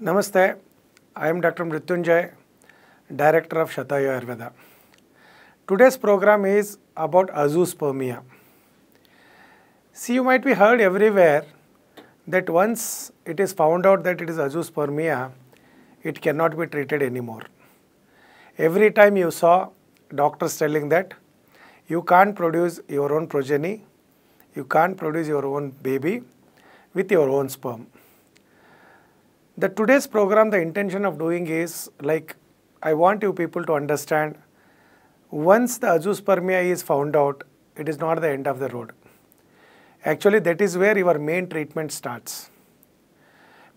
Namaste, I am Dr. Mrityunjay, Director of Shatayu Ayurveda. Today's program is about azoospermia. See, you might be heard everywhere that once it is found out that it is azoospermia, it cannot be treated anymore. Every time you saw doctors telling that you can't produce your own progeny, you can't produce your own baby with your own sperm. Today's program, the intention of doing is like I want you people to understand once the azoospermia is found out, it is not the end of the road. Actually, that is where your main treatment starts.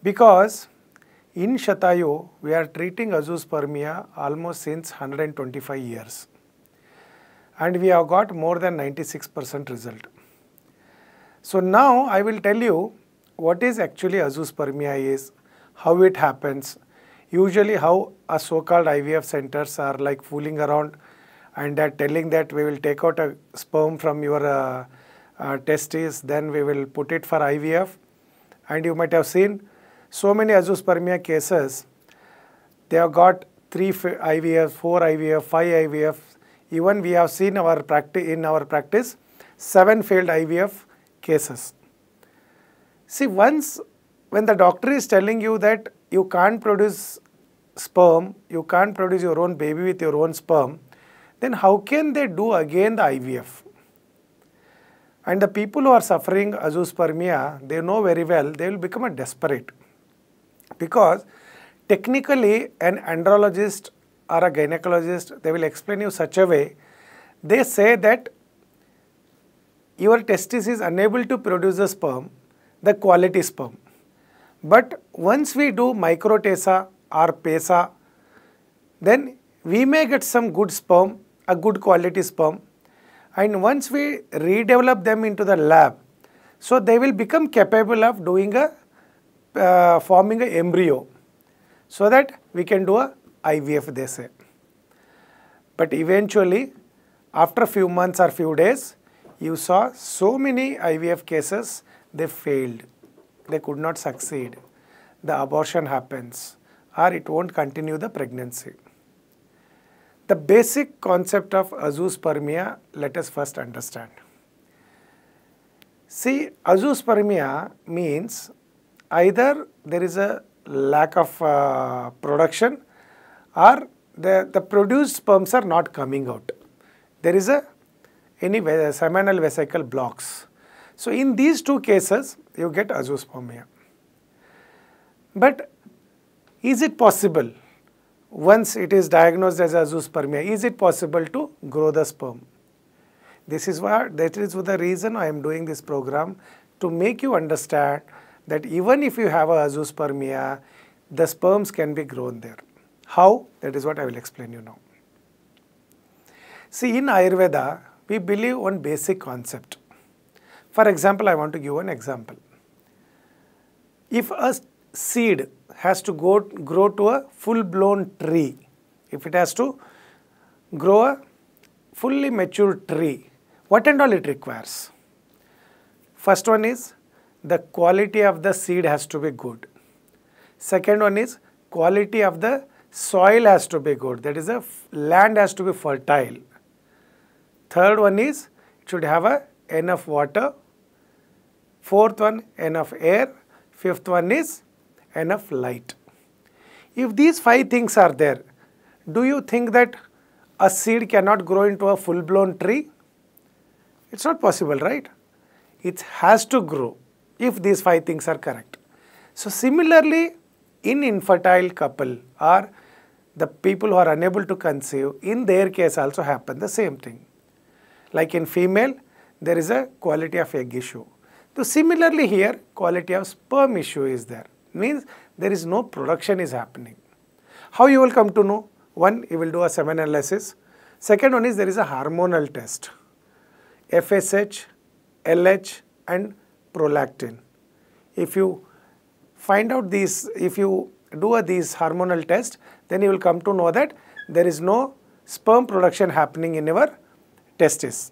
Because in Shatayu, we are treating azoospermia almost since 125 years. And we have got more than 96% result. So now I will tell you what is actually azoospermia is, how it happens, usually how a so-called IVF centers are like fooling around and they're telling that we will take out a sperm from your testes, then we will put it for IVF. And you might have seen so many azoospermia cases. They have got 3 IVF, 4 IVF, 5 IVF. Even we have seen in our practice 7 failed IVF cases. See, once when the doctor is telling you that you can't produce sperm, you can't produce your own baby with your own sperm, then how can they do again the IVF? And the people who are suffering azoospermia, they know very well, they will become desperate. Because technically an andrologist or a gynecologist, they will explain you such a way, they say that your testis is unable to produce the sperm, the quality sperm. But once we do microtesa or PESA, then we may get some good sperm, a good quality sperm. And once we redevelop them into the lab, so they will become capable of doing forming an embryo, so that we can do a IVF, they say. But eventually, after a few months or few days, you saw so many IVF cases, they failed. They could not succeed. The abortion happens or it won't continue the pregnancy. The basic concept of azoospermia, let us first understand. See, azoospermia means either there is a lack of production or the produced sperms are not coming out. There is any seminal vesicle blocks. So in these two cases, you get azoospermia. But is it possible, once it is diagnosed as azoospermia, is it possible to grow the sperm? That is the reason I am doing this program, to make you understand that even if you have a azoospermia, the sperms can be grown there. How? That is what I will explain you now. See, in Ayurveda, we believe one basic concept. For example, I want to give an example. If a seed has to grow to a full-blown tree, if it has to grow a fully mature tree, what and all it requires? First one is the quality of the seed has to be good. Second one is quality of the soil has to be good. That is, the land has to be fertile. Third one is it should have enough water. Fourth one, enough air. Fifth one is enough light. If these 5 things are there, do you think that a seed cannot grow into a full-blown tree? It's not possible, right? It has to grow if these 5 things are correct. So similarly, in infertile couple or the people who are unable to conceive, in their case also happen the same thing. Like in female, there is a quality of egg issue. So similarly here, quality of sperm issue is there. Means there is no production is happening. How you will come to know? One, you will do a semen analysis. Second one is there is a hormonal test. FSH, LH and prolactin. If you find out these, if you do these hormonal tests, then you will come to know that there is no sperm production happening in your testis.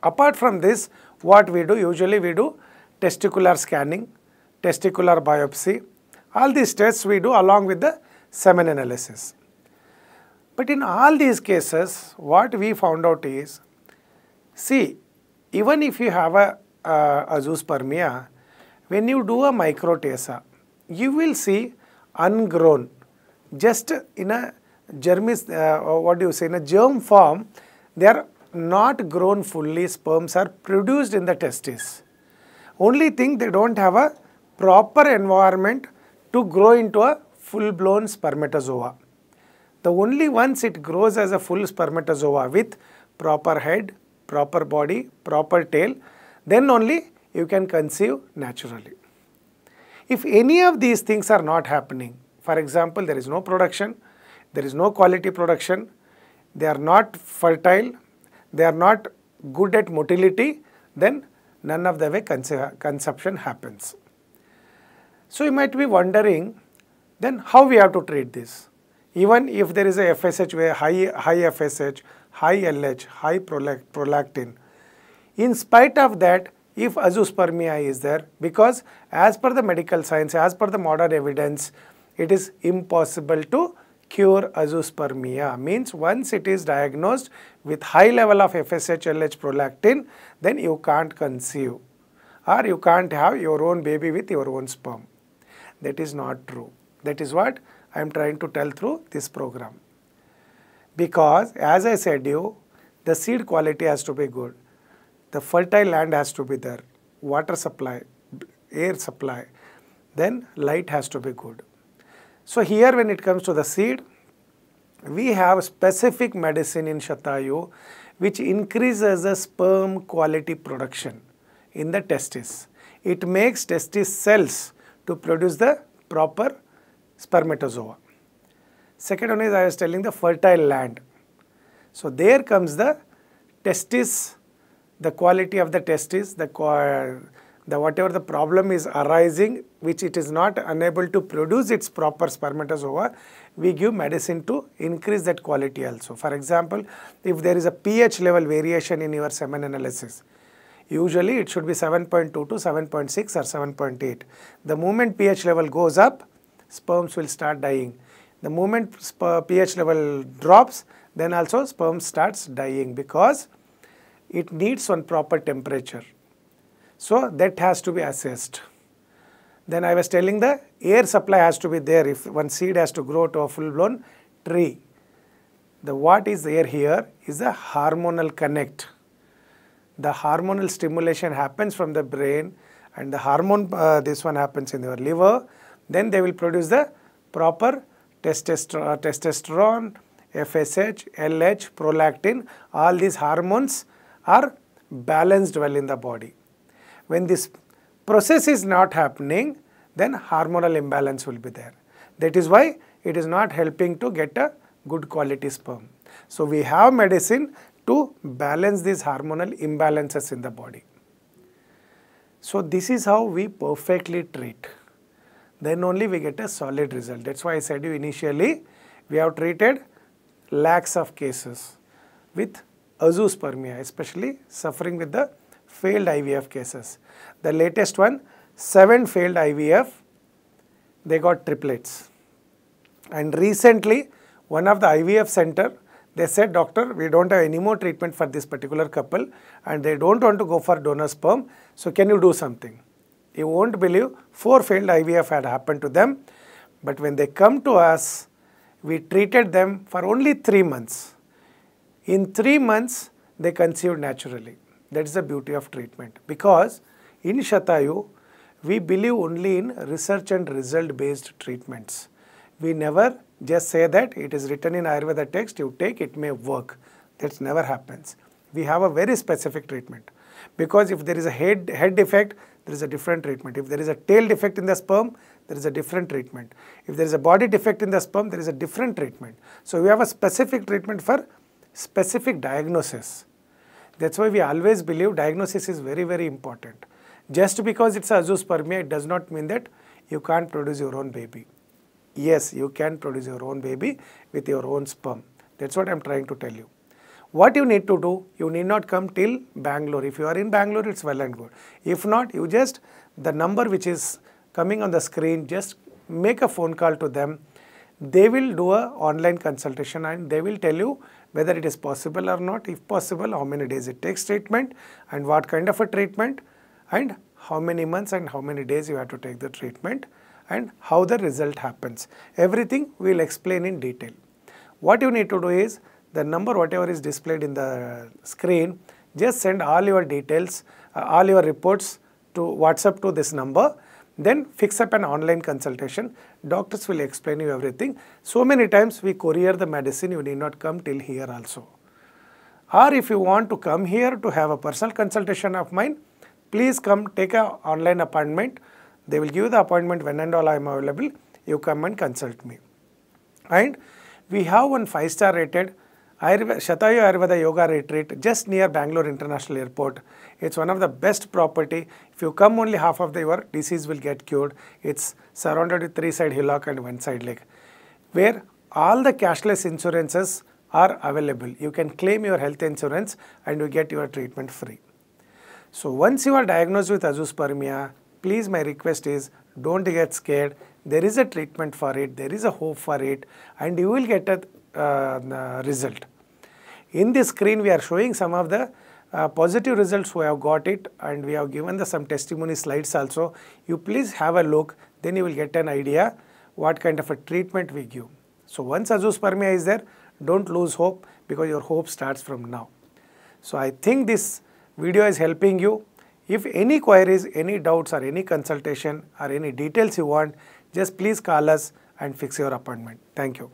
Apart from this, what we do, usually we do testicular scanning, testicular biopsy, All these tests we do along with the semen analysis. But in all these cases, what we found out is, see, even if you have a azoospermia, when you do a microtesa, you will see ungrown, just in a in a germ form, they are not grown fully, sperms are produced in the testis. Only thing, they don't have a proper environment to grow into a full-blown spermatozoa. The only once it grows as a full spermatozoa with proper head, proper body, proper tail, then only you can conceive naturally. If any of these things are not happening, for example, there is no production, there is no quality production, they are not fertile, they are not good at motility, then none of the way conception happens. So you might be wondering, then how we have to treat this? Even if there is a FSH, where high FSH, high LH, high prolactin, in spite of that, if azoospermia is there, because as per the medical science, as per the modern evidence, it is impossible to cure azoospermia. Means once it is diagnosed with high level of FSH, LH, prolactin, then you can't conceive or you can't have your own baby with your own sperm. That is not true. That is what I am trying to tell through this program. Because as I said you, the seed quality has to be good. The fertile land has to be there. Water supply, air supply, then light has to be good. So here when it comes to the seed, we have specific medicine in Shatayu which increases the sperm quality production in the testis. It makes testis cells to produce the proper spermatozoa. Second one is, I was telling, the fertile land. So there comes the testis, the quality of the testis, the whatever the problem is arising, which it is not unable to produce its proper spermatozoa, we give medicine to increase that quality also. For example, if there is a pH level variation in your semen analysis, usually it should be 7.2 to 7.6 or 7.8. The moment pH level goes up, sperms will start dying. The moment pH level drops, then also sperm starts dying, because it needs one proper temperature. So that has to be assessed. Then I was telling, the air supply has to be there if one seed has to grow to a full-blown tree. What is there here is a hormonal connect. The hormonal stimulation happens from the brain, and the hormone, this one happens in your liver. Then they will produce the proper testosterone, FSH, LH, prolactin. All these hormones are balanced well in the body. When this process is not happening, then hormonal imbalance will be there. That is why it is not helping to get a good quality sperm. So we have medicine to balance these hormonal imbalances in the body. So this is how we perfectly treat. Then only we get a solid result. That's why I said you initially, we have treated lakhs of cases with azoospermia, especially suffering with the failed IVF cases. The latest one, 7 failed IVF, they got triplets. And recently, one of the IVF center, they said, doctor, we don't have any more treatment for this particular couple and they don't want to go for donor sperm, so can you do something? You won't believe, 4 failed IVF had happened to them, but when they come to us, we treated them for only 3 months. In 3 months, they conceived naturally. That is the beauty of treatment. Because in Shatayu, we believe only in research and result based treatments. We never just say that it is written in Ayurveda text, you take, it may work. That never happens. We have a very specific treatment. Because if there is a head defect, there is a different treatment. If there is a tail defect in the sperm, there is a different treatment. If there is a body defect in the sperm, there is a different treatment. So we have a specific treatment for specific diagnosis. That's why we always believe diagnosis is very, very important. Just because it's azoospermia, it does not mean that you can't produce your own baby. Yes, you can produce your own baby with your own sperm. That's what I'm trying to tell you. What you need to do, you need not come till Bangalore. If you are in Bangalore, it's well and good. If not, you just, the number which is coming on the screen, just make a phone call to them. They will do a online consultation and they will tell you whether it is possible or not. If possible, how many days it takes treatment and what kind of a treatment and how many months and how many days you have to take the treatment and how the result happens. Everything we will explain in detail. What you need to do is the number whatever is displayed in the screen, just send all your details, all your reports to WhatsApp to this number. Then fix up an online consultation. Doctors will explain you everything. So many times we courier the medicine, you need not come till here also. Or if you want to come here to have a personal consultation of mine, please come take an online appointment. They will give you the appointment when and all I am available. You come and consult me. And we have one 5-star rated Shatayu Ayurveda Yoga Retreat just near Bangalore International Airport. It's one of the best property. If you come only half of your disease will get cured. It's surrounded with 3-side hillock and 1-side lake, where all the cashless insurances are available. You can claim your health insurance and you get your treatment free. So once you are diagnosed with azoospermia, please my request is don't get scared. There is a treatment for it. There is a hope for it and you will get a result. In this screen we are showing some of the positive results who have got it and we have given some testimony slides also. You please have a look, then you will get an idea what kind of a treatment we give. So once azoospermia is there, don't lose hope because your hope starts from now. So I think this video is helping you. If any queries, any doubts or any consultation or any details you want, just please call us and fix your appointment. Thank you.